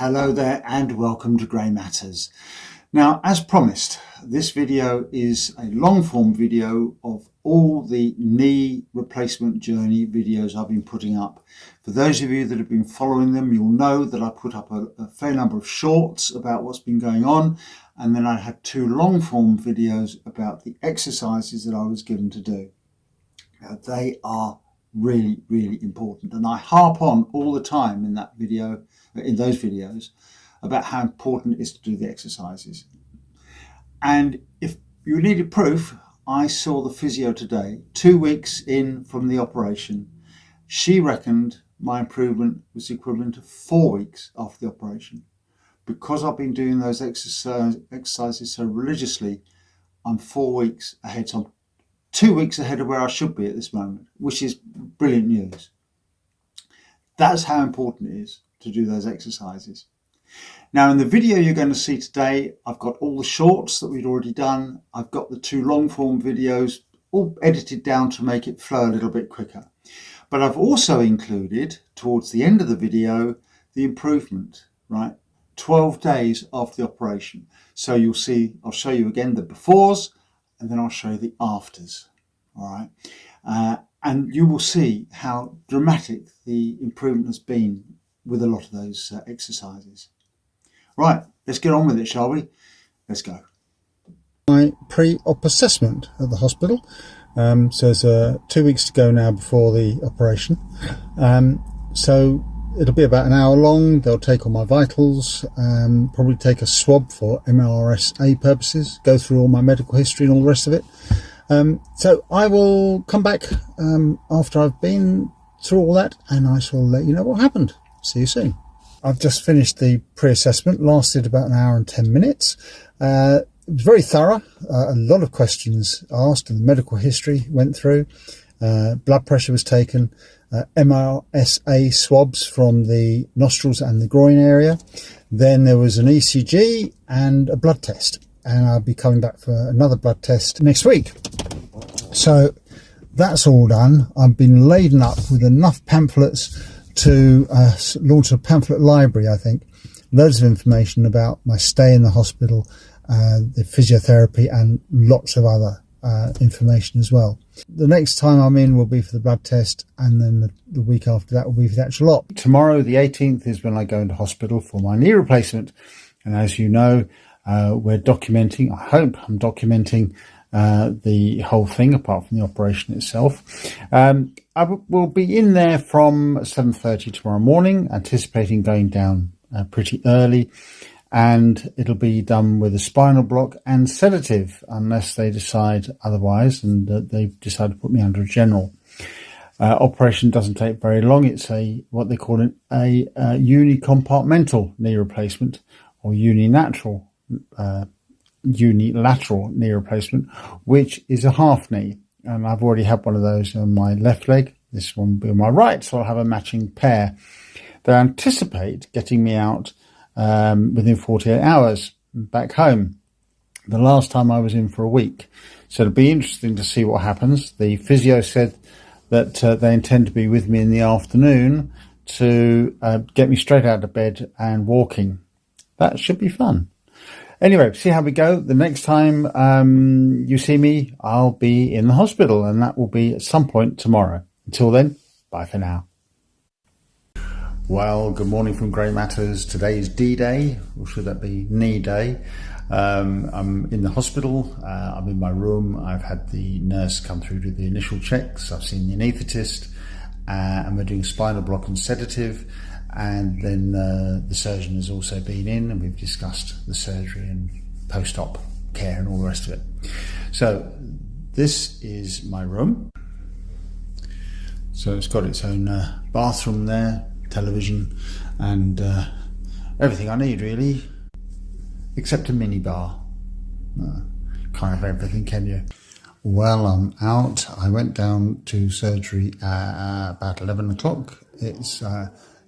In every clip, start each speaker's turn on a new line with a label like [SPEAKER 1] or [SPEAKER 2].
[SPEAKER 1] Hello there and welcome to Grey Matters. Now, as promised, this video is a long form video of all the knee replacement journey videos I've been putting up. For those of you that have been following them, you'll know that I put up a fair number of shorts about what's been going on, and then I had two long form videos about the exercises that I was given to do. Now, they are really, really important, and I harp on all the time in those videos about how important it is to do the exercises. And if you needed proof, I saw the physio today, 2 weeks in from the operation. She reckoned my improvement was equivalent to 4 weeks after the operation. Because I've been doing those exercises so religiously, I'm 4 weeks ahead. So I'm 2 weeks ahead of where I should be at this moment, which is brilliant news. That's how important it is to do those exercises. Now, in the video you're going to see today, I've got all the shorts that we'd already done. I've got the two long form videos all edited down to make it flow a little bit quicker. But I've also included, towards the end of the video, the improvement, right? 12 days after the operation. So you'll see, I'll show you again the befores, and then I'll show you the afters, all right? And you will see how dramatic the improvement has been with a lot of those exercises. Right, let's get on with it, shall we? Let's go.
[SPEAKER 2] My pre-op assessment at the hospital. So it's 2 weeks to go now before the operation. So it'll be about an hour long. They'll take all my vitals, probably take a swab for MRSA purposes, go through all my medical history and all the rest of it. So I will come back after I've been through all that, and I shall let you know what happened. See you soon. I've just finished the pre-assessment, lasted about an hour and 10 minutes. It was very thorough, a lot of questions asked, and the medical history went through. Blood pressure was taken, MRSA swabs from the nostrils and the groin area. Then there was an ECG and a blood test, and I'll be coming back for another blood test next week. So that's all done. I've been laden up with enough pamphlets to launch a pamphlet library, I think. Loads of information about my stay in the hospital, the physiotherapy, and lots of other information as well. The next time I'm in will be for the blood test, and then the week after that will be for the actual op. Tomorrow, the 18th, is when I go into hospital for my knee replacement. And as you know, we're documenting, I hope I'm documenting the whole thing apart from the operation itself. I will be in there from 7:30 tomorrow morning, anticipating going down pretty early, and it'll be done with a spinal block and sedative unless they decide otherwise, and they've decided to put me under a general. Operation doesn't take very long. It's what they call a unicompartmental knee replacement, or unilateral knee replacement, which is a half knee, and I've already had one of those on my left leg. This one will be on my right, so I'll have a matching pair. They anticipate getting me out within 48 hours back home. The last time I was in for a week, so it'll be interesting to see what happens. The physio said that they intend to be with me in the afternoon to get me straight out of bed and walking. That should be fun. Anyway, see how we go. The next time you see me, I'll be in the hospital, and that will be at some point tomorrow. Until then, bye for now. Well, good morning from Grey Matters. Today is D-Day, or should that be knee day? I'm in the hospital. I'm in my room. I've had the nurse come through to the initial checks. I've seen the anaesthetist, and we're doing spinal block and sedative. And then the surgeon has also been in, and we've discussed the surgery and post-op care and all the rest of it. So this is my room. So it's got its own bathroom there, television, and everything I need really, except a mini bar. Can't have everything, can you? Well, I'm out. I went down to surgery about 11 o'clock. It's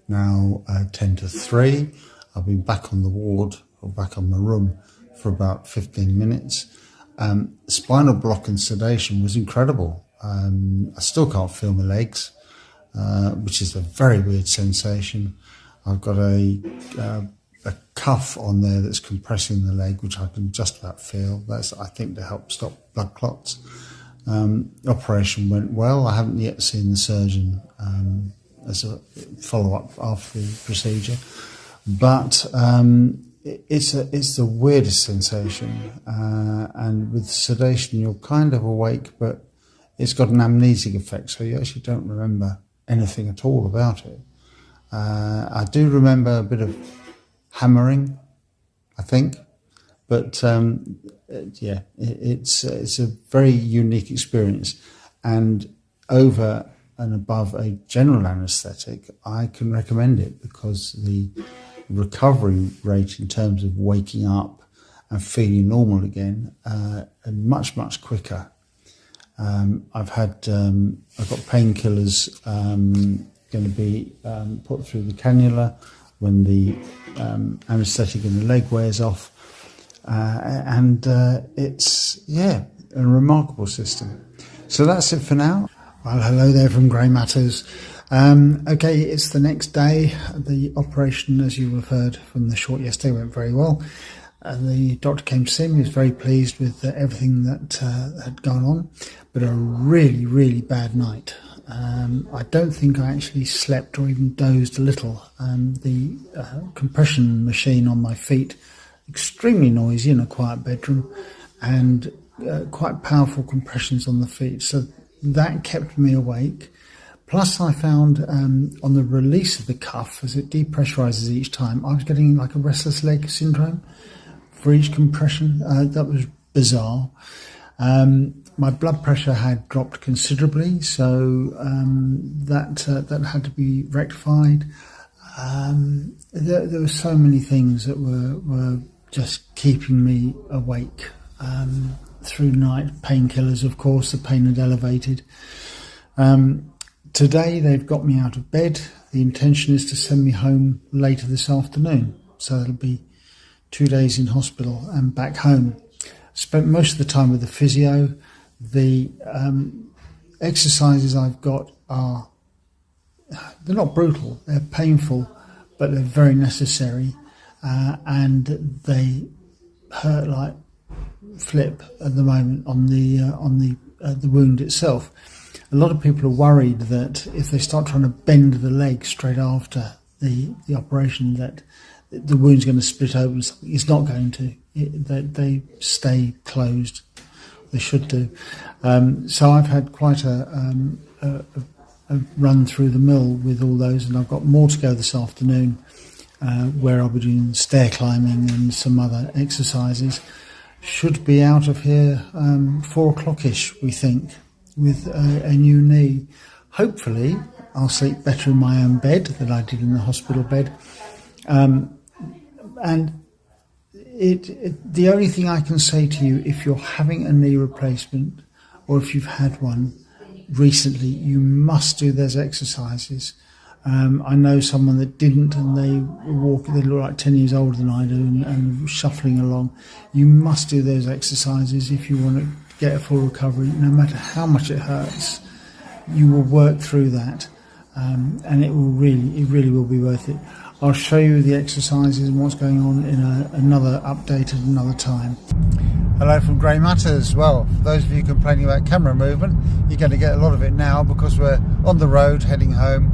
[SPEAKER 2] now 10 to 3. I've been back on the ward, or back on my room, for about 15 minutes. Spinal block and sedation was incredible. I still can't feel my legs, which is a very weird sensation. I've got a a cuff on there that's compressing the leg, which I can just about feel. That's, I think, to help stop blood clots. Operation went well. I haven't yet seen the surgeon as a follow-up after the procedure, but it's the weirdest sensation, and with sedation you're kind of awake, but it's got an amnesic effect, so you actually don't remember anything at all about it. I do remember a bit of hammering, I think, but yeah, it's a very unique experience, and over and above a general anaesthetic, I can recommend it because the recovery rate in terms of waking up and feeling normal again are much quicker. I've got painkillers going to be put through the cannula when the anaesthetic in the leg wears off, and it's a remarkable system. So that's it for now. Well, hello there from Grey Matters. Okay, it's the next day. The operation, as you have heard from the short yesterday, went very well. The doctor came to see me. He was very pleased with everything that had gone on, but a really bad night. I don't think I actually slept or even dozed a little. The compression machine on my feet, extremely noisy in a quiet bedroom, and quite powerful compressions on the feet. So that kept me awake. Plus I found on the release of the cuff, as it depressurizes each time, I was getting like a restless leg syndrome for each compression. That was bizarre. My blood pressure had dropped considerably, so that had to be rectified. There were so many things that were just keeping me awake through night. Painkillers, of course, the pain had elevated. Today they've got me out of bed. The intention is to send me home later this afternoon, so it'll be 2 days in hospital and back home. Spent most of the time with the physio. The exercises I've got they're not brutal, they're painful, but they're very necessary, and they hurt like flip at the moment on the wound itself. A lot of people are worried that if they start trying to bend the leg straight after the operation, that the wound's going to split open. It's not going to. They stay closed. They should do. So I've had quite a run through the mill with all those, and I've got more to go this afternoon, where I'll be doing stair climbing and some other exercises. Should be out of here 4 o'clock-ish, we think, with a new knee. Hopefully I'll sleep better in my own bed than I did in the hospital bed. And the only thing I can say to you, if you're having a knee replacement or if you've had one recently, you must do those exercises. I know someone that didn't, and they look like 10 years older than I do, and shuffling along. You must do those exercises if you want to get a full recovery. No matter how much it hurts, you will work through that, and it really will be worth it. I'll show you the exercises and what's going on in another update at another time. Hello from Grey Matters. Well, for those of you complaining about camera movement, you're going to get a lot of it now because we're on the road heading home.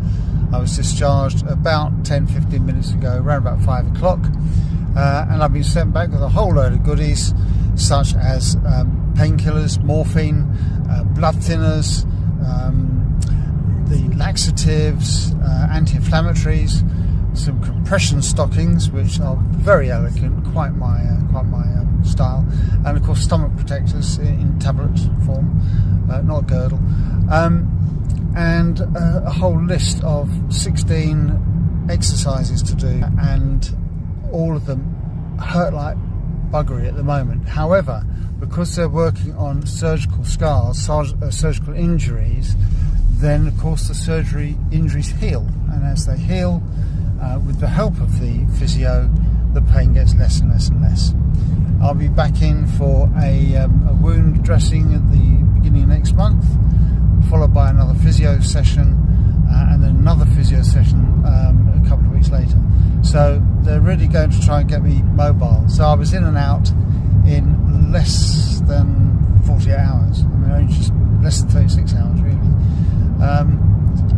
[SPEAKER 2] I was discharged about 10-15 minutes ago, around about 5 o'clock, and I've been sent back with a whole load of goodies, such as painkillers, morphine, blood thinners, the laxatives, anti-inflammatories, some compression stockings, which are very elegant, quite my style, and of course stomach protectors in tablet form, not a girdle, and a whole list of 16 exercises to do, and all of them hurt like buggery at the moment. However, because they're working on surgical scars, surgical injuries, then of course the surgery injuries heal, and as they heal, with the help of the physio, the pain gets less and less and less. I'll be back in for a wound dressing at the beginning of next month, followed by another physio session, and then another physio session a couple of weeks later. So they're really going to try and get me mobile. So I was in and out in less than 48 hours. I mean, only just less than 36 hours really.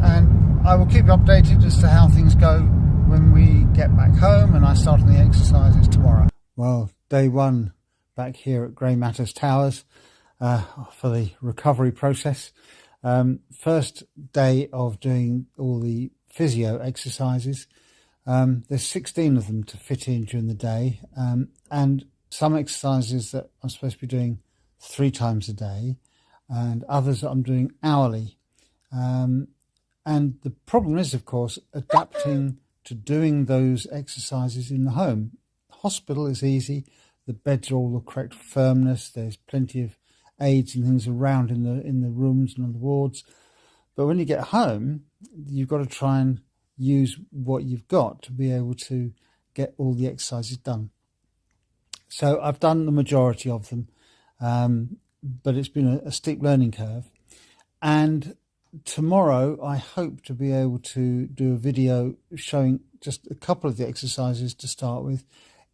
[SPEAKER 2] And I will keep you updated as to how things go when we get back home and I start on the exercises tomorrow. Well, day one back here at Grey Matters Towers for the recovery process. First day of doing all the physio exercises. There's 16 of them to fit in during the day, and some exercises that I'm supposed to be doing 3 times a day and others that I'm doing hourly. And the problem is, of course, adapting to doing those exercises in the home. Hospital is easy. The beds are all the correct firmness. There's plenty of aids and things around in the rooms and on the wards. But when you get home, you've got to try and use what you've got to be able to get all the exercises done. So I've done the majority of them, but it's been a steep learning curve. And tomorrow I hope to be able to do a video showing just a couple of the exercises to start with.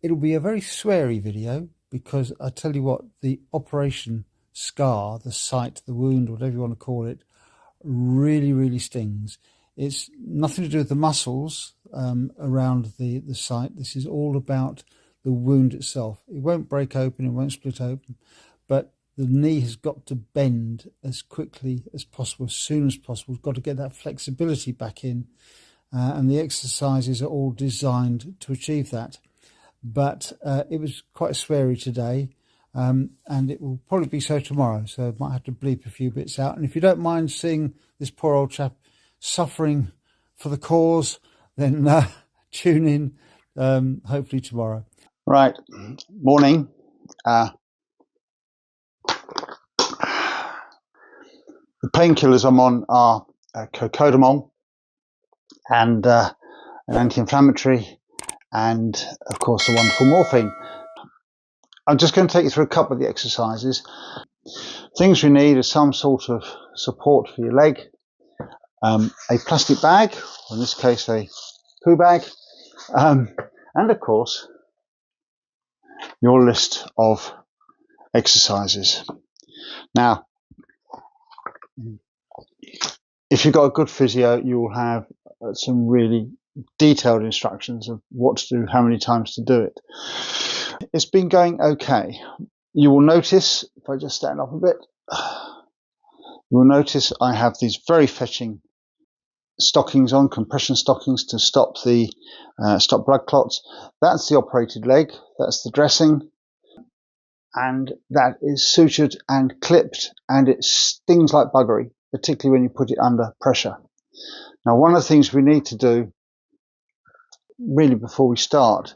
[SPEAKER 2] It'll be a very sweary video because I tell you what, the operation scar, the site, the wound, whatever you want to call it, really, really stings. It's nothing to do with the muscles around the site. This is all about the wound itself. It won't break open, it won't split open, but the knee has got to bend as quickly as possible, as soon as possible. We've got to get that flexibility back in, and the exercises are all designed to achieve that. But it was quite sweary today, and it will probably be so tomorrow, so I might have to bleep a few bits out. And if you don't mind seeing this poor old chap suffering for the cause, then tune in hopefully tomorrow.
[SPEAKER 1] Right, morning. The painkillers I'm on are cocodamol and an anti-inflammatory, and of course the wonderful morphine. I'm just going to take you through a couple of the exercises. Things we need are some sort of support for your leg, a plastic bag, or in this case a poo bag, and of course your list of exercises. Now, if you've got a good physio, you will have some really detailed instructions of what to do, how many times to do it. It's been going okay. You will notice, if I just stand up a bit, you will notice I have these very fetching stockings on, compression stockings to stop the stop blood clots. That's the operated leg, that's the dressing, and that is sutured and clipped, and it stings like buggery, particularly when you put it under pressure. Now, one of the things we need to do really before we start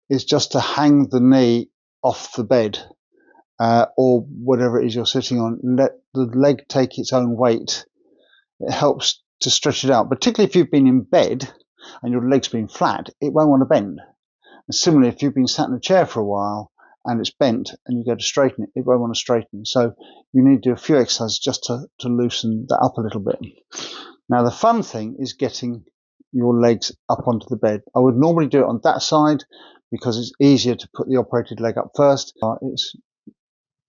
[SPEAKER 1] is just to hang the knee off the bed or whatever it is you're sitting on. Let the leg take its own weight. It helps to stretch it out, particularly if you've been in bed and your leg's been flat, it won't want to bend. And similarly, if you've been sat in a chair for a while and it's bent and you go to straighten it, it won't want to straighten. So you need to do a few exercises just to loosen that up a little bit. Now, the fun thing is getting your legs up onto the bed. I would normally do it on that side because it's easier to put the operated leg up first. It's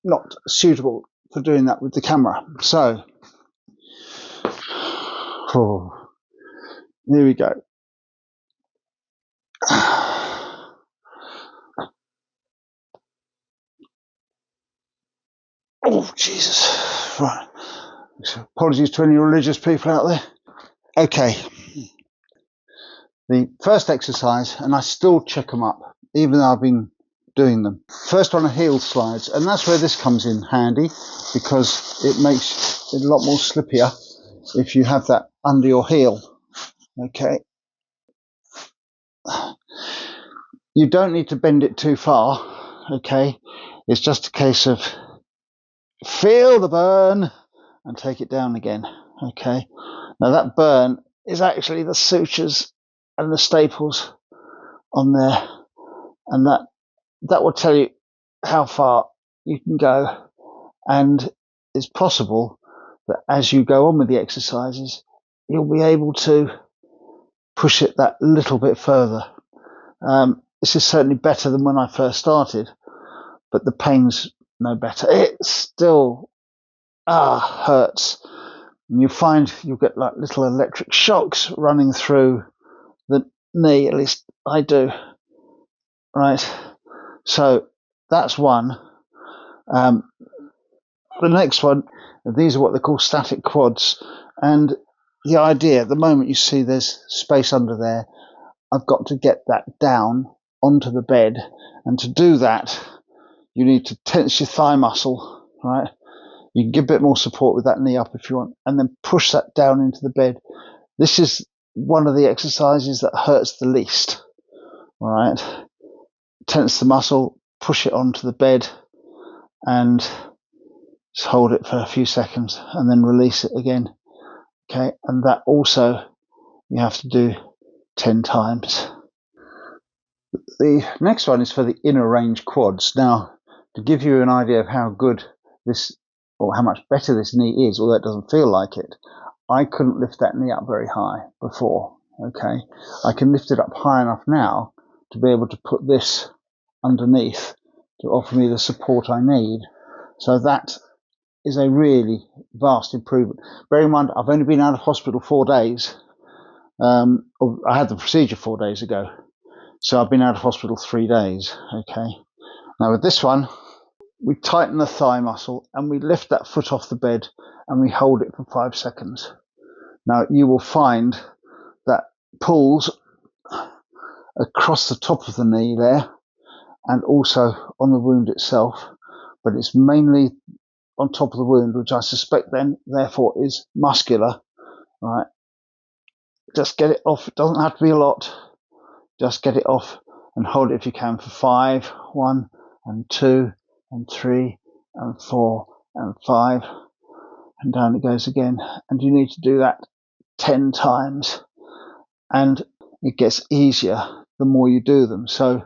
[SPEAKER 1] not suitable for doing that with the camera. So, here we go. Oh, Jesus. Right. So apologies to any religious people out there. Okay. The first exercise, and I still check them up, even though I've been doing them. First one are heel slides, and that's where this comes in handy because it makes it a lot more slippier if you have that under your heel. Okay. You don't need to bend it too far. Okay. It's just a case of feel the burn and take it down again. Okay. Now that burn is actually the sutures and the staples on there, and that will tell you how far you can go. And it's possible that as you go on with the exercises, you'll be able to push it that little bit further. This is certainly better than when I first started, but the pain's no better. It still hurts. And you find you'll get like little electric shocks running through the knee, at least I do. Right, so that's one. The next one, these are what they call static quads, and the idea, at the moment you see there's space under there, I've got to get that down onto the bed, and to do that you need to tense your thigh muscle, right? You can give a bit more support with that knee up if you want, and then push that down into the bed. This is one of the exercises that hurts the least, all right? Tense the muscle, push it onto the bed, and just hold it for a few seconds, and then release it again. Okay, and that also you have to do 10 times. The next one is for the inner range quads. Now, to give you an idea of how good this, or how much better this knee is, although it doesn't feel like it, I couldn't lift that knee up very high before. Okay, I can lift it up high enough now to be able to put this underneath to offer me the support I need. So that is a really vast improvement. Bear in mind, I've only been out of hospital 4 days. I had the procedure 4 days ago, so I've been out of hospital 3 days. Okay. Now with this one, we tighten the thigh muscle and we lift that foot off the bed and we hold it for 5 seconds. Now you will find that pulls across the top of the knee there and also on the wound itself, but it's mainly on top of the wound, which I suspect then therefore is muscular. Right, just get it off. It doesn't have to be a lot. Just get it off and hold it if you can for 5. 1 and 2 and 3 and 4 and 5, and down it goes again. And you need to do that 10 times, and it gets easier the more you do them. So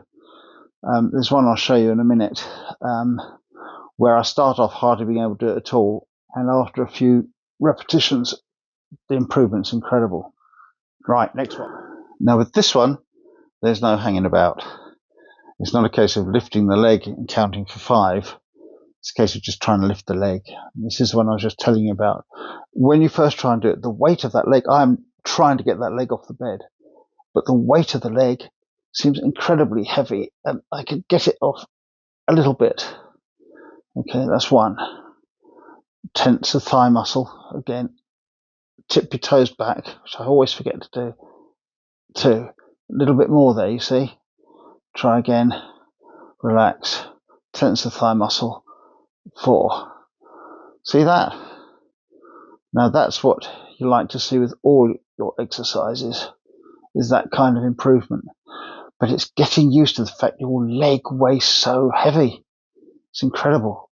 [SPEAKER 1] there's one I'll show you in a minute where I start off hardly being able to do it at all, and after a few repetitions the improvement's incredible. Right, next one. Now with this one, there's no hanging about. It's not a case of lifting the leg and counting for 5. It's a case of just trying to lift the leg. And this is the one I was just telling you about. When you first try and do it, the weight of that leg, I'm trying to get that leg off the bed, but the weight of the leg seems incredibly heavy, and I could get it off a little bit. Okay, that's one. Tense the thigh muscle again. Tip your toes back, which I always forget to do. 2. A little bit more there, you see. Try again. Relax. Tense the thigh muscle. 4. See that? Now that's what you like to see with all your exercises, is that kind of improvement. But it's getting used to the fact your leg weighs so heavy. It's incredible.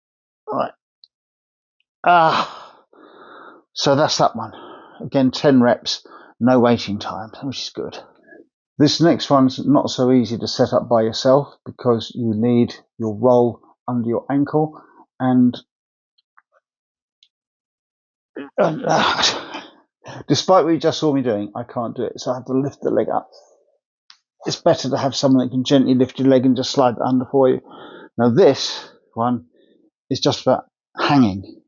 [SPEAKER 1] All right. So that's that one. Again, 10 reps, no waiting time, which is good. This next one's not so easy to set up by yourself because you need your roll under your ankle, and despite what you just saw me doing, I can't do it, so I have to lift the leg up. It's better to have someone that can gently lift your leg and just slide it under for you. Now this one is just about hanging.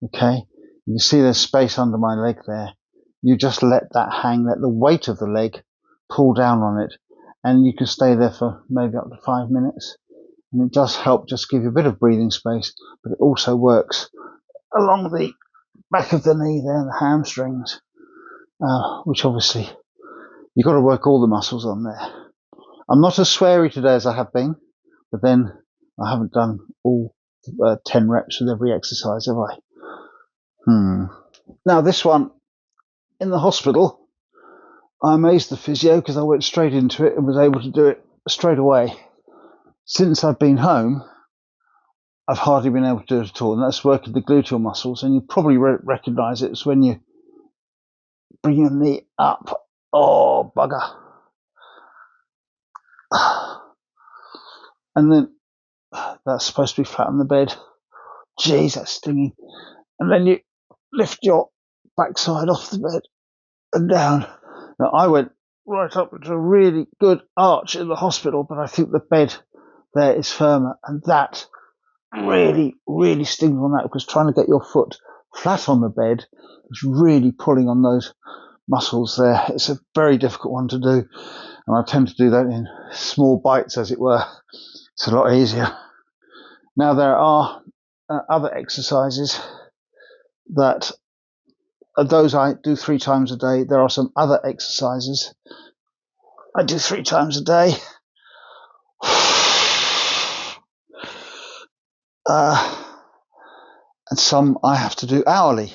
[SPEAKER 1] Okay, you can see there's space under my leg there. You just let that hang, let the weight of the leg pull down on it, and you can stay there for maybe up to 5 minutes. And it does help just give you a bit of breathing space, but it also works along the back of the knee there, the hamstrings, which obviously you've got to work all the muscles on there. I'm not as sweary today as I have been, but then I haven't done all 10 reps with every exercise, have I? Now this one, in the hospital, I amazed the physio because I went straight into it and was able to do it straight away. Since I've been home, I've hardly been able to do it at all, and that's working the gluteal muscles, and you probably recognise it. It's when you bring your knee up. Oh, bugger. And then that's supposed to be flat on the bed. Jeez, that's stinging. And then you lift your backside off the bed. and down. Now, I went right up to a really good arch in the hospital, but I think the bed there is firmer, and that really, really stings on that, because trying to get your foot flat on the bed is really pulling on those muscles there. It's a very difficult one to do, and I tend to do that in small bites, as it were. It's a lot easier. Now, there are other exercises that those I do 3 times a day. There are some other exercises I do 3 times a day. And some I have to do hourly.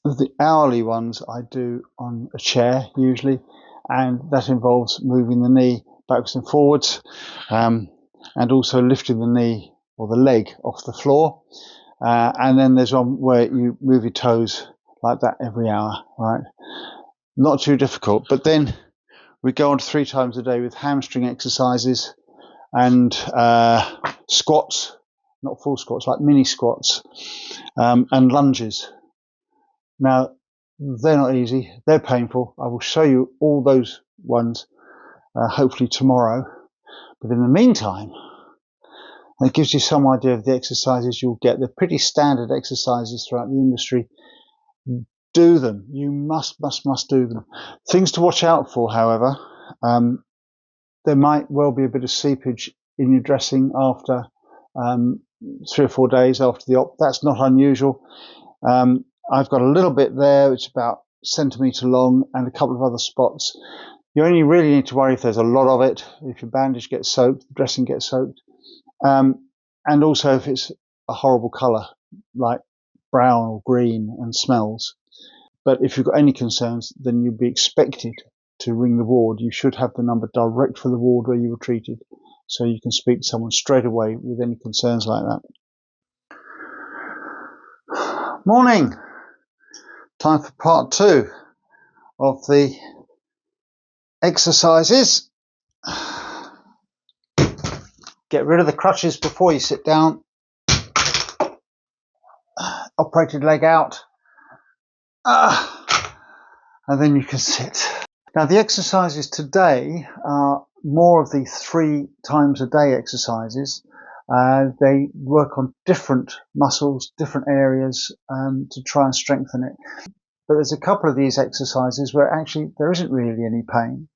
[SPEAKER 1] The hourly ones I do on a chair usually, and that involves moving the knee backwards and forwards, and also lifting the knee or the leg off the floor. And then there's one where you move your toes like that every hour, right? Not too difficult. But then we go on to 3 times a day with hamstring exercises and squats, not full squats, like mini squats, and lunges. Now, they're not easy, they're painful. I will show you all those ones hopefully tomorrow. But in the meantime, it gives you some idea of the exercises you'll get. They're pretty standard exercises throughout the industry. Do them. You must do them. Things to watch out for, however, there might well be a bit of seepage in your dressing after 3 or 4 days after the op. That's not unusual. I've got a little bit there. It's about a centimetre long, and a couple of other spots. You only really need to worry if there's a lot of it, if your bandage gets soaked, the dressing gets soaked, and also if it's a horrible colour, like brown or green and smells. But if you've got any concerns, then you'll be expected to ring the ward. You should have the number direct for the ward where you were treated, so you can speak to someone straight away with any concerns like that. Morning! Time for part 2 of the exercises. Get rid of the crutches before you sit down. Operated leg out. And then you can sit. Now, the exercises today are more of the 3 times a day exercises. They work on different muscles, different areas, to try and strengthen it. But there's a couple of these exercises where actually there isn't really any pain.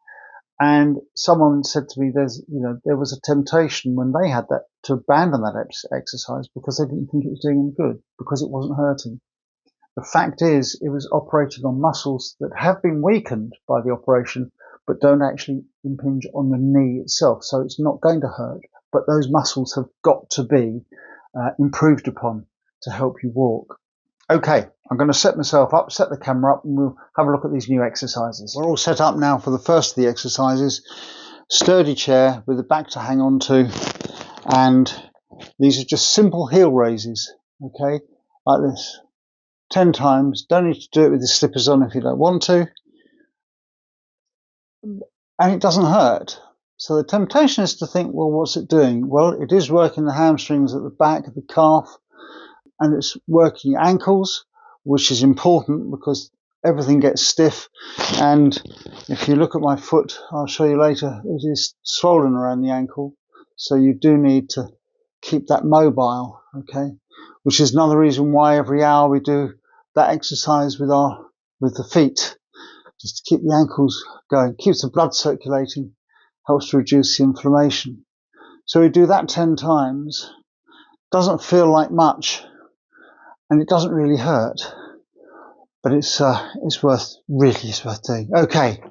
[SPEAKER 1] And someone said to me, there was a temptation when they had that to abandon that exercise because they didn't think it was doing any good, because it wasn't hurting. The fact is, it was operating on muscles that have been weakened by the operation, but don't actually impinge on the knee itself. So it's not going to hurt, but those muscles have got to be improved upon to help you walk. Okay, I'm going to set myself up, set the camera up, and we'll have a look at these new exercises. We're all set up now for the first of the exercises. Sturdy chair with the back to hang on to, and these are just simple heel raises, okay, like this. 10 times. Don't need to do it with the slippers on if you don't want to. And it doesn't hurt. So the temptation is to think, well, what's it doing? Well, it is working the hamstrings at the back of the calf, and it's working ankles, which is important because everything gets stiff. And if you look at my foot, I'll show you later, it is swollen around the ankle. So you do need to keep that mobile, okay? Which is another reason why every hour we do that exercise with the feet, just to keep the ankles going, keeps the blood circulating, helps to reduce the inflammation. So we do that 10 times. Doesn't feel like much, and it doesn't really hurt, but it's worth doing. Okay,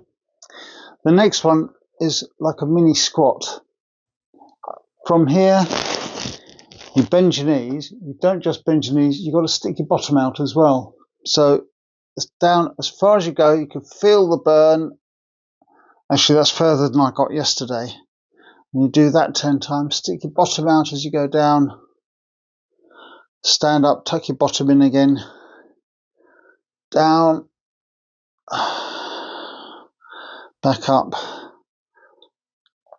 [SPEAKER 1] the next one is like a mini squat. From here, you bend your knees. You don't just bend your knees, you've got to stick your bottom out as well. So it's down as far as you go. You can feel the burn. Actually, that's further than I got yesterday. And you do that 10 times. Stick your bottom out as you go down. Stand up, tuck your bottom in again. Down. Back up.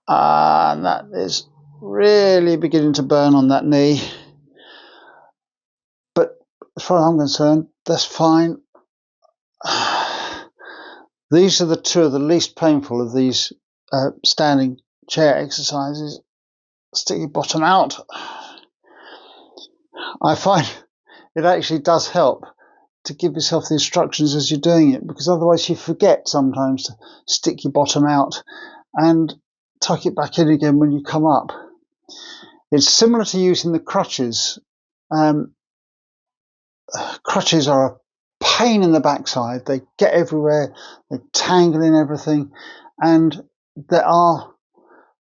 [SPEAKER 1] And that is really beginning to burn on that knee. But as far as I'm concerned, that's fine.
[SPEAKER 2] These are the two of the least painful of these standing chair exercises. Stick your bottom out. I find it actually does help to give yourself the instructions as you're doing it, because otherwise you forget sometimes to stick your bottom out and tuck it back in again when you come up. It's similar to using the crutches. Crutches are a pain in the backside. They get everywhere, they tangle in everything, and there are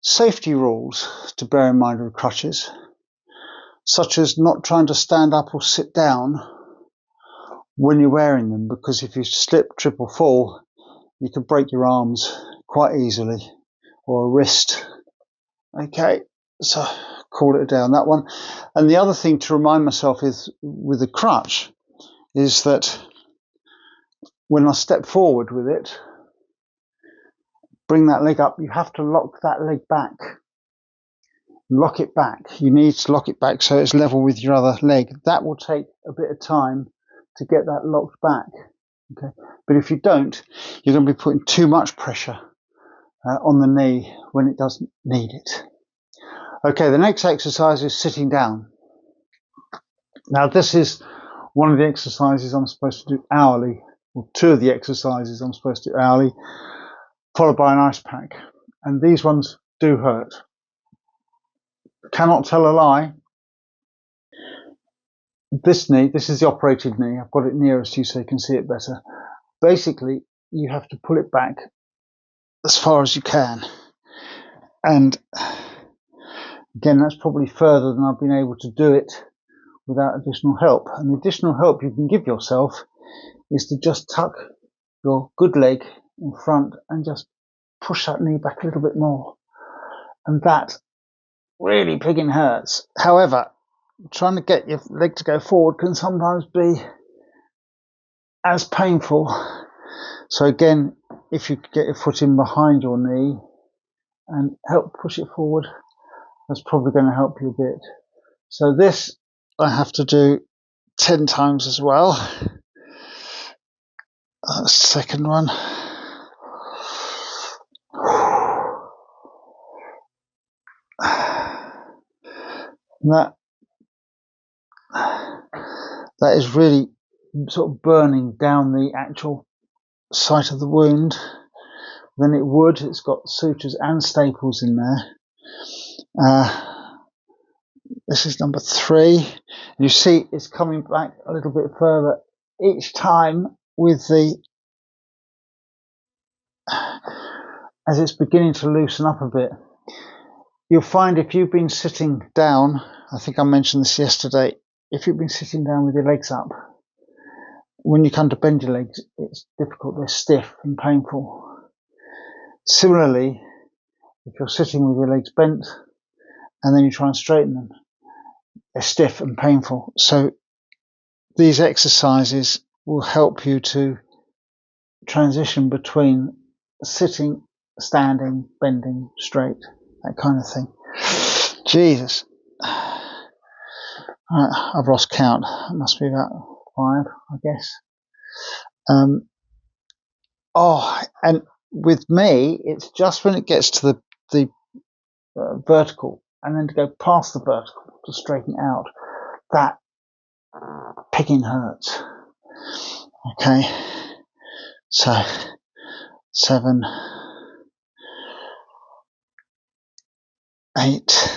[SPEAKER 2] safety rules to bear in mind with crutches, such as not trying to stand up or sit down when you're wearing them, because if you slip, trip or fall, you can break your arms quite easily, or a wrist. Okay, so call it down, that one. And the other thing to remind myself is with the crutch is that when I step forward with it, bring that leg up, you have to lock that leg back. Lock it back. You need to lock it back so it's level with your other leg. That will take a bit of time to get that locked back. Okay, but if you don't, you're going to be putting too much pressure on the knee when it doesn't need it. Okay, the next exercise is sitting down. Now this is one of the exercises I'm supposed to do hourly, or two of the exercises I'm supposed to do hourly, followed by an ice pack. And these ones do hurt. Cannot tell a lie. This knee, this is the operated knee. I've got it nearest you so you can see it better. Basically, you have to pull it back as far as you can. And again, that's probably further than I've been able to do it without additional help. And the additional help you can give yourself is to just tuck your good leg in front and just push that knee back a little bit more. And that really friggin' hurts. However, trying to get your leg to go forward can sometimes be as painful. So again, if you get your foot in behind your knee and help push it forward, that's probably going to help you a bit. So this I have to do 10 times as well. That's the second one. That is really sort of burning down the actual site of the wound than it would. It's got sutures and staples in there. This is number 3. You see it's coming back a little bit further each time with the, as it's beginning to loosen up a bit. You'll find if you've been sitting down, I think I mentioned this yesterday, if you've been sitting down with your legs up, when you come to bend your legs, it's difficult, they're stiff and painful. Similarly, if you're sitting with your legs bent and then you try and straighten them, they're stiff and painful. So these exercises will help you to transition between sitting, standing, bending, straight, that kind of thing. Jesus. I've lost count. It must be about 5, I guess. And with me, it's just when it gets to the vertical, and then to go past the vertical to straighten out, that pigging hurts. Okay, so 7, 8.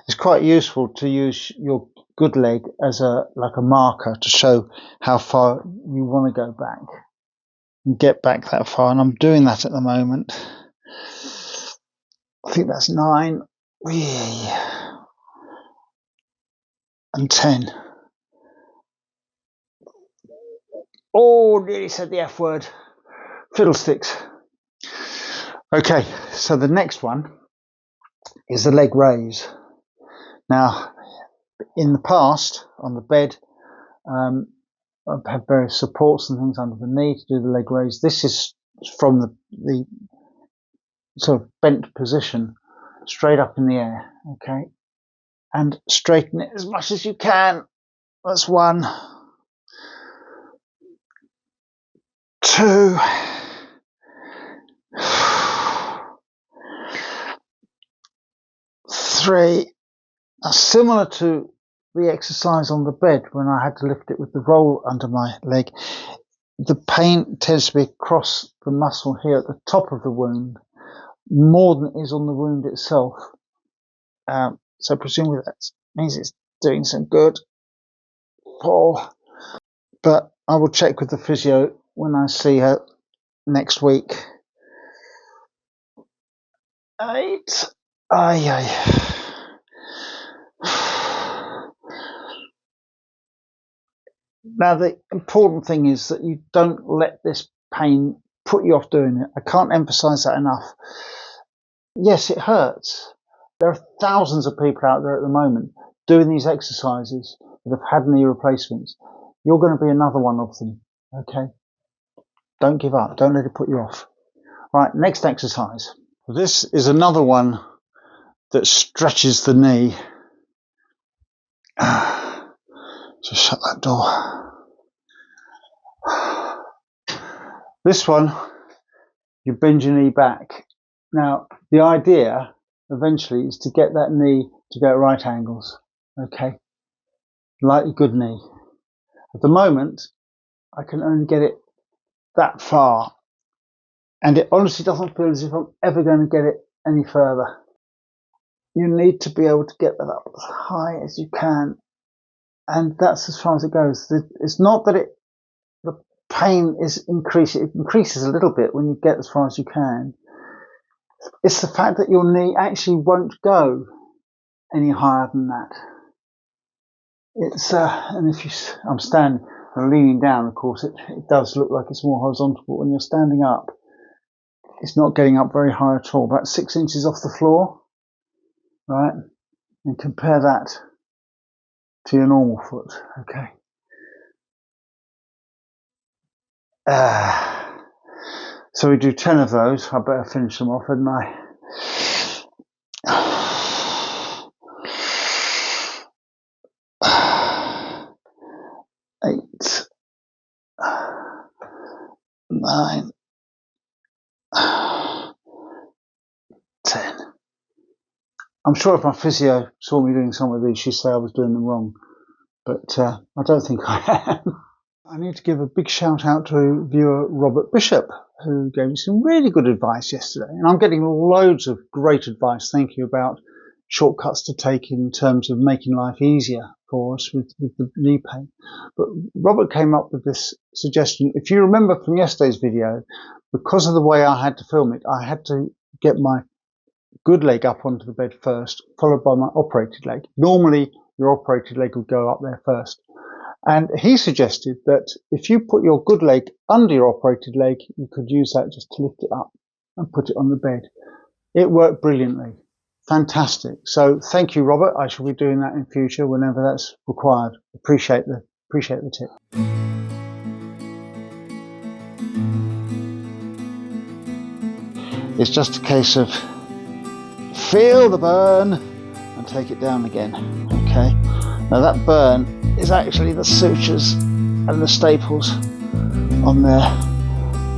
[SPEAKER 2] It's quite useful to use your good leg as like a marker to show how far you want to go back and get back that far, and I'm doing that at the moment. I think that's 9 and 10. Oh, nearly said the F word. Fiddlesticks. Okay, so the next one is the leg raise. Now, in the past, on the bed, I've had various supports and things under the knee to do the leg raise. This is from the sort of bent position, straight up in the air, okay? And straighten it as much as you can. That's 1, 2, 3 are similar to the exercise on the bed when I had to lift it with the roll under my leg. The pain tends to be across the muscle here at the top of the wound more than it is on the wound itself. So presumably that means it's doing some good. But I will check with the physio when I see her next week. 8. Now the important thing is that you don't let this pain put you off doing it. I can't emphasize that enough. Yes, it hurts. There are thousands of people out there at the moment doing these exercises that have had knee replacements. You're going to be another one of them, okay? Don't give up. Don't let it put you off. Right, next exercise. This is another one that stretches the knee. Just shut that door. This one, you bend your knee back. Now, the idea eventually is to get that knee to go at right angles, okay? Like a good knee. At the moment, I can only get it that far. And it honestly doesn't feel as if I'm ever going to get it any further. You need to be able to get that up as high as you can. And that's as far as it goes. It's not that the pain is increasing. It increases a little bit when you get as far as you can. It's the fact that your knee actually won't go any higher than that. And if I'm standing and leaning down, of course, it does look like it's more horizontal. But when you're standing up, it's not getting up very high at all. About 6 inches off the floor, right? And compare that to your normal foot, okay? So we do 10 of those. I better finish them off, hadn't I? 8, 9, 10. I'm sure if my physio saw me doing some of these, she'd say I was doing them wrong. But I don't think I am. I need to give a big shout out to viewer Robert Bishop, who gave me some really good advice yesterday. And I'm getting loads of great advice, thank you, about shortcuts to take in terms of making life easier for us with the knee pain. But Robert came up with this suggestion. If you remember from yesterday's video, because of the way I had to film it, I had to get my good leg up onto the bed first, followed by my operated leg. Normally, your operated leg would go up there first. And he suggested that if you put your good leg under your operated leg, you could use that just to lift it up and put it on the bed. It worked brilliantly. Fantastic. So thank you, Robert. I shall be doing that in future whenever that's required. Appreciate the tip. It's just a case of feel the burn and take it down again. Okay. Now that burn is actually the sutures and the staples on there,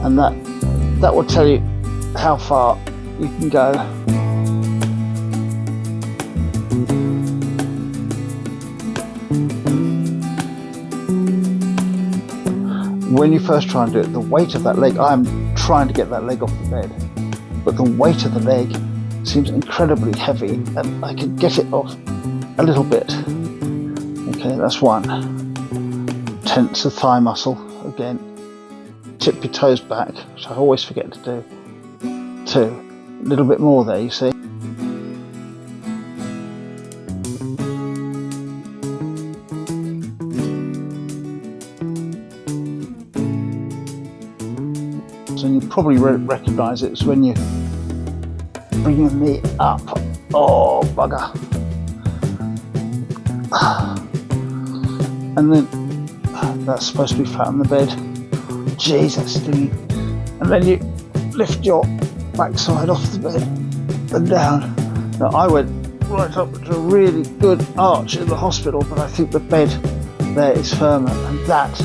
[SPEAKER 2] and that will tell you how far you can go. When you first try and do it, the weight of that leg, I'm trying to get that leg off the bed, but the weight of the leg seems incredibly heavy, and I can get it off a little bit. Okay, that's 1. Tense the thigh muscle again. Tip your toes back, which I always forget to do. 2. A little bit more there, you see. So you probably recognise it. It's when you bring your knee up. Oh, bugger. And then that's supposed to be flat on the bed. Jesus, and then you lift your backside off the bed and down. Now I went right up to a really good arch in the hospital, but I think the bed there is firmer, and that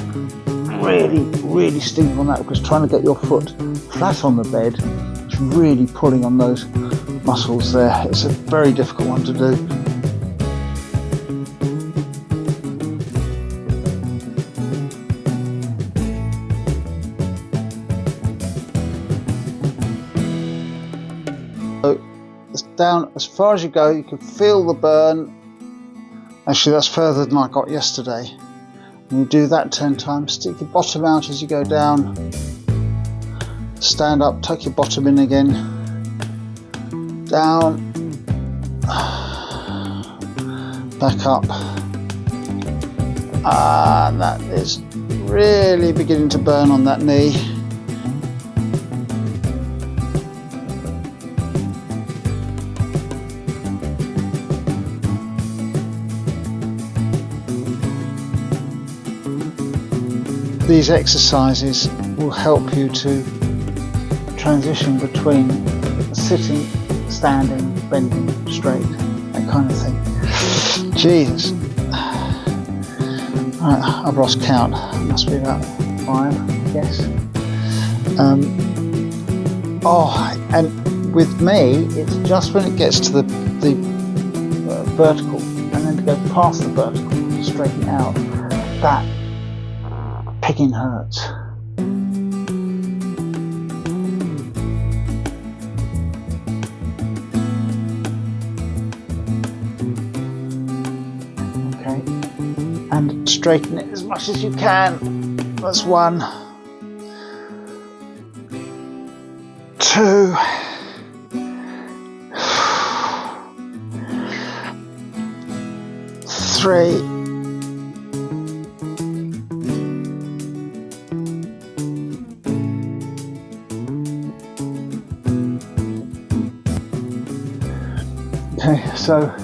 [SPEAKER 2] really stings on that, because trying to get your foot flat on the bed is really pulling on those
[SPEAKER 1] muscles there. It's a very difficult one to do. So it's down as far as you go. You can feel the burn. Actually, that's further than I got yesterday. And you do that 10 times. Stick your bottom out as you go down. Stand up, tuck your bottom in again. Down. Back up. And that is really beginning to burn on that knee. These exercises will help you to transition between sitting, standing, bending, straight, that kind of thing. Jesus. Right, I've lost count. It must be about 5, I guess. And with me, it's just when it gets to the vertical, and then to go past the vertical, to straighten out, that picking hurts. Okay, and straighten it as much as you can. That's 1, 2, 3. Okay, so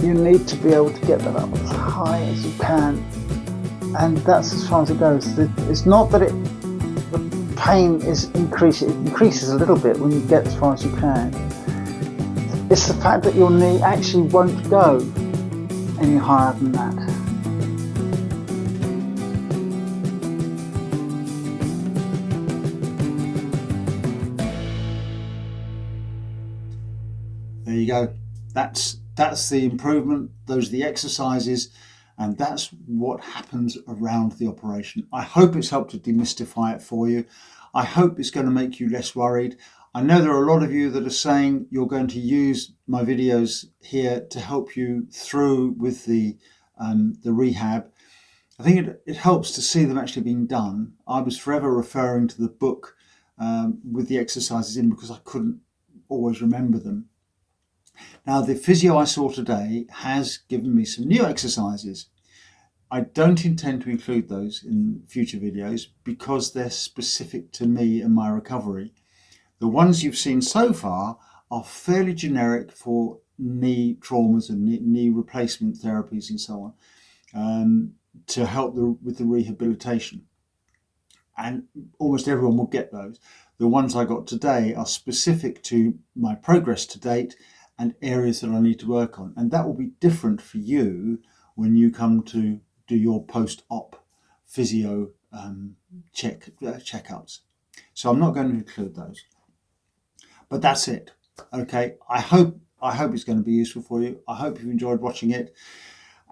[SPEAKER 1] you need to be able to get that up as high as you can, and that's as far as it goes. It's not that the pain is increasing, it increases a little bit when you get as far as you can. It's the fact that your knee actually won't go any higher than that. There you go. That's the improvement. Those are the exercises, and that's what happens around the operation. I hope it's helped to demystify it for you. I hope it's going to make you less worried. I know there are a lot of you that are saying you're going to use my videos here to help you through with the rehab. I think it helps to see them actually being done. I was forever referring to the book with the exercises in because I couldn't always remember them. Now, the physio I saw today has given me some new exercises. I don't intend to include those in future videos because they're specific to me and my recovery. The ones you've seen so far are fairly generic for knee traumas and knee replacement therapies and so on, to help with the rehabilitation. And almost everyone will get those. The ones I got today are specific to my progress to date and areas that I need to work on. And that will be different for you when you come to do your post-op physio checkups. So I'm not going to include those. But that's it. Okay, I hope it's going to be useful for you. I hope you've enjoyed watching it.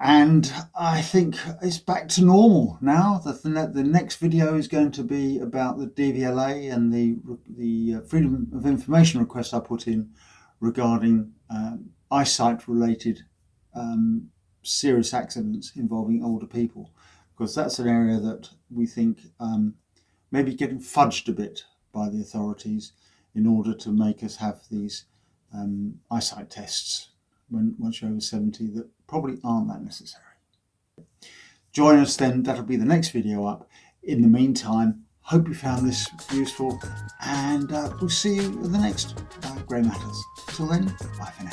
[SPEAKER 1] And I think it's back to normal now. The next video is going to be about the DVLA and the Freedom of Information request I put in regarding eyesight-related serious accidents involving older people, because that's an area that we think may be getting fudged a bit by the authorities in order to make us have these eyesight tests once you're over 70 that probably aren't that necessary. Join us then, that'll be the next video up. In the meantime, hope you found this useful, and we'll see you in the next Grey Matters. Till then, bye for now.